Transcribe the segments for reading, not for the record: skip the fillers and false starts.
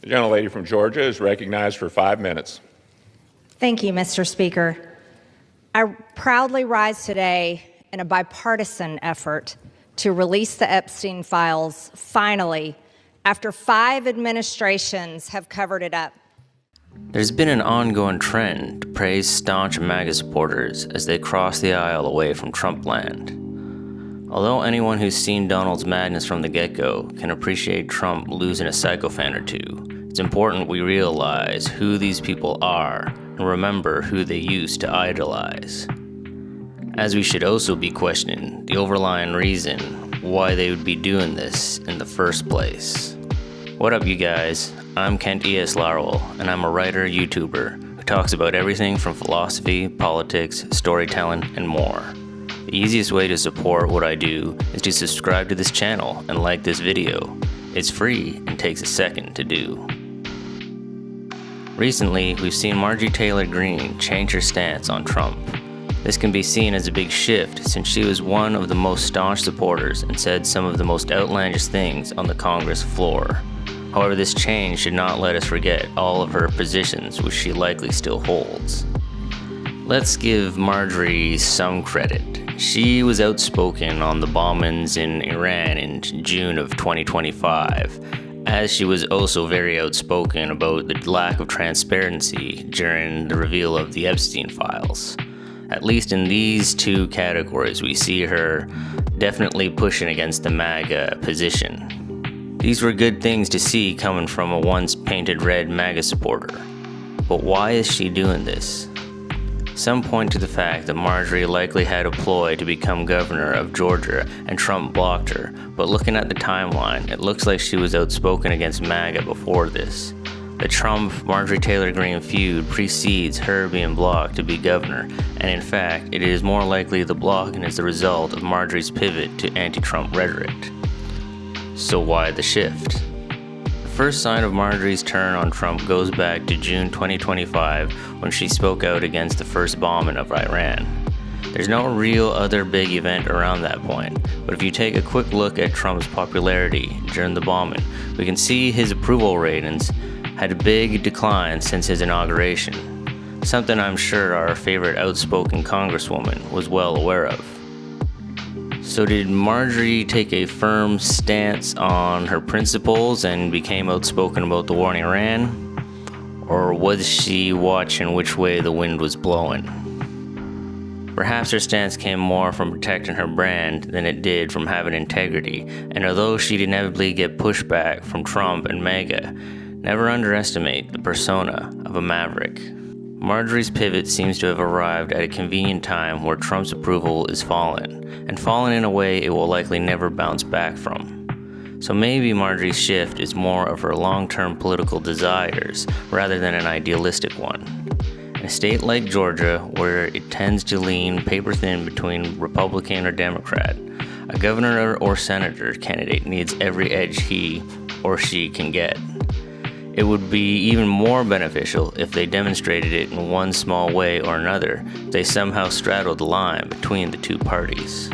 The gentlelady from Georgia is recognized for 5 minutes. Thank you, Mr. Speaker. I proudly rise today in a bipartisan effort to release the Epstein files finally, after 5 administrations have covered it up. There's been an ongoing trend to praise staunch MAGA supporters as they cross the aisle away from Trump land. Although anyone who's seen Donald's madness from the get-go can appreciate Trump losing a sycophant or two, it's important we realize who these people are and remember who they used to idolize. As we should also be questioning the overlying reason why they would be doing this in the first place. What up, you guys? I'm Kent E.S. Larwill, and I'm a writer, YouTuber, who talks about everything from philosophy, politics, storytelling, and more. The easiest way to support what I do is to subscribe to this channel and like this video. It's free and takes a second to do. Recently, we've seen Marjorie Taylor Greene change her stance on Trump. This can be seen as a big shift since she was one of the most staunch supporters and said some of the most outlandish things on the Congress floor. However, this change should not let us forget all of her positions, which she likely still holds. Let's give Marjorie some credit. She was outspoken on the bombings in Iran in June of 2025, as she was also very outspoken about the lack of transparency during the reveal of the Epstein files. At least in these two categories, we see her definitely pushing against the MAGA position. These were good things to see coming from a once painted red MAGA supporter. But why is she doing this? Some point to the fact that Marjorie likely had a ploy to become governor of Georgia and Trump blocked her, but looking at the timeline, it looks like she was outspoken against MAGA before this. The Trump-Marjorie Taylor Greene feud precedes her being blocked to be governor, and in fact, it is more likely the blocking is the result of Marjorie's pivot to anti-Trump rhetoric. So why the shift? The first sign of Marjorie's turn on Trump goes back to June 2025 when she spoke out against the first bombing of Iran. There's no real other big event around that point, but if you take a quick look at Trump's popularity during the bombing, we can see his approval ratings had a big decline since his inauguration, something I'm sure our favorite outspoken congresswoman was well aware of. So did Marjorie take a firm stance on her principles and became outspoken about the war in Iran? Or was she watching which way the wind was blowing? Perhaps her stance came more from protecting her brand than it did from having integrity, and although she'd inevitably get pushback from Trump and MAGA, never underestimate the persona of a maverick. Marjorie's pivot seems to have arrived at a convenient time where Trump's approval is fallen, and fallen in a way it will likely never bounce back from. So maybe Marjorie's shift is more of her long-term political desires rather than an idealistic one. In a state like Georgia, where it tends to lean paper-thin between Republican or Democrat, a governor or senator candidate needs every edge he or she can get. It would be even more beneficial if they demonstrated it in one small way or another. They somehow straddled the line between the two parties.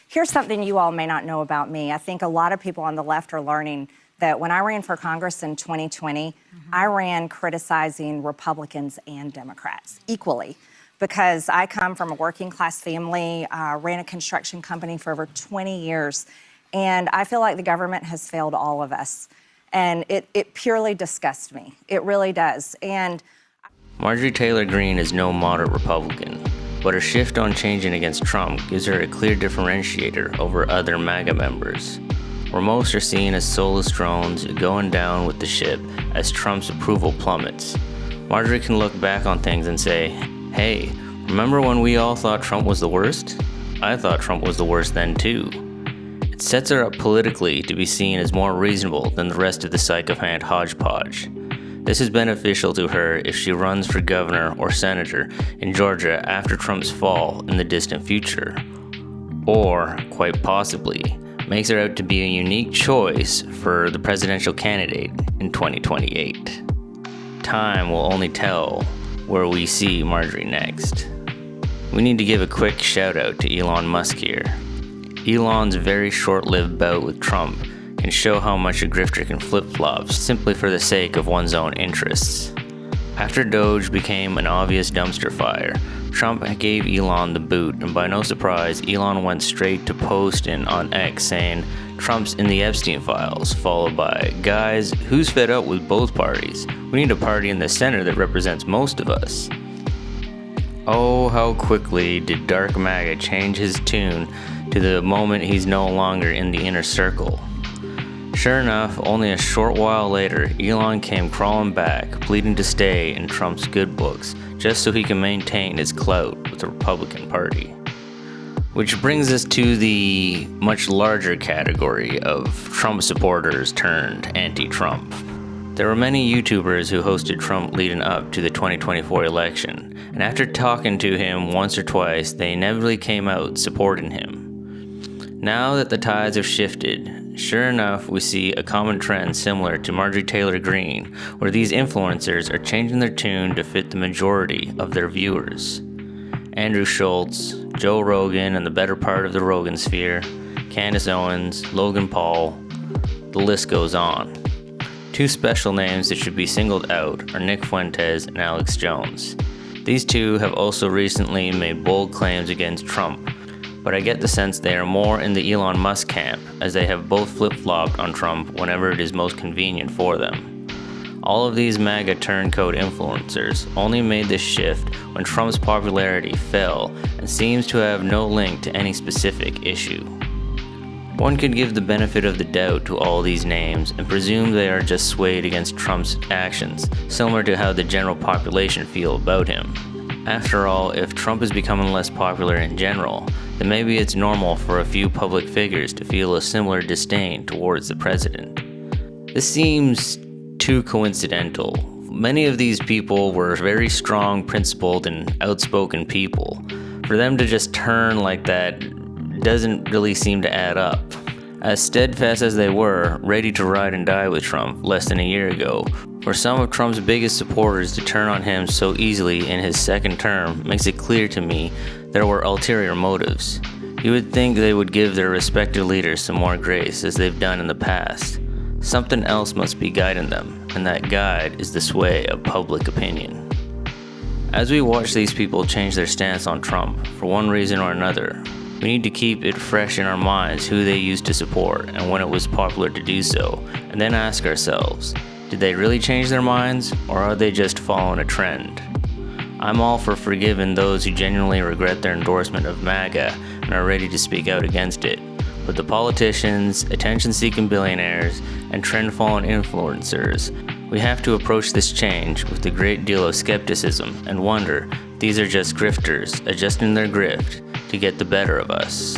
Here's something you all may not know about me. I think a lot of people on the left are learning that when I ran for Congress in 2020, I ran criticizing Republicans and Democrats equally, because I come from a working class family, ran a construction company for over 20 years, and I feel like the government has failed all of us. And it purely disgusts me. It really does. And Marjorie Taylor Greene is no moderate Republican, but her shift on changing against Trump gives her a clear differentiator over other MAGA members, where most are seen as soulless drones going down with the ship as Trump's approval plummets. Marjorie can look back on things and say, hey, remember when we all thought Trump was the worst? I thought Trump was the worst then too. It sets her up politically to be seen as more reasonable than the rest of the sycophant hodgepodge. This is beneficial to her if she runs for governor or senator in Georgia after Trump's fall in the distant future. Or, quite possibly, makes her out to be a unique choice for the presidential candidate in 2028. Time will only tell where we see Marjorie next. We need to give a quick shout out to Elon Musk here. Elon's very short-lived bout with Trump can show how much a grifter can flip-flop simply for the sake of one's own interests. After Doge became an obvious dumpster fire, Trump gave Elon the boot, and by no surprise, Elon went straight to posting on X saying, "Trump's in the Epstein files," followed by, "Guys, who's fed up with both parties? We need a party in the center that represents most of us." Oh, how quickly did Dark MAGA change his tune to the moment he's no longer in the inner circle. Sure enough, only a short while later, Elon came crawling back, pleading to stay in Trump's good books, just so he can maintain his clout with the Republican Party. Which brings us to the much larger category of Trump supporters turned anti-Trump. There were many YouTubers who hosted Trump leading up to the 2024 election, and after talking to him once or twice, they inevitably came out supporting him. Now that the tides have shifted, sure enough, we see a common trend similar to Marjorie Taylor Greene, where these influencers are changing their tune to fit the majority of their viewers. Andrew Schultz, Joe Rogan and the better part of the Rogan sphere, Candace Owens, Logan Paul, the list goes on. Two special names that should be singled out are Nick Fuentes and Alex Jones. These two have also recently made bold claims against Trump, but I get the sense they are more in the Elon Musk camp, as they have both flip-flopped on Trump whenever it is most convenient for them. All of these MAGA turncoat influencers only made this shift when Trump's popularity fell and seems to have no link to any specific issue. One could give the benefit of the doubt to all these names and presume they are just swayed against Trump's actions, similar to how the general population feel about him. After all, if Trump is becoming less popular in general, then maybe it's normal for a few public figures to feel a similar disdain towards the president. This seems too coincidental. Many of these people were very strong, principled, and outspoken people. For them to just turn like that doesn't really seem to add up. As steadfast as they were, ready to ride and die with Trump less than a year ago, for some of Trump's biggest supporters to turn on him so easily in his second term makes it clear to me there were ulterior motives. You would think they would give their respective leaders some more grace as they've done in the past. Something else must be guiding them, and that guide is the sway of public opinion. As we watch these people change their stance on Trump, for one reason or another, we need to keep it fresh in our minds who they used to support and when it was popular to do so, and then ask ourselves, did they really change their minds, or are they just following a trend? I'm all for forgiving those who genuinely regret their endorsement of MAGA and are ready to speak out against it. But the politicians, attention-seeking billionaires, and trend-following influencers, we have to approach this change with a great deal of skepticism and wonder if these are just grifters adjusting their grift to get the better of us.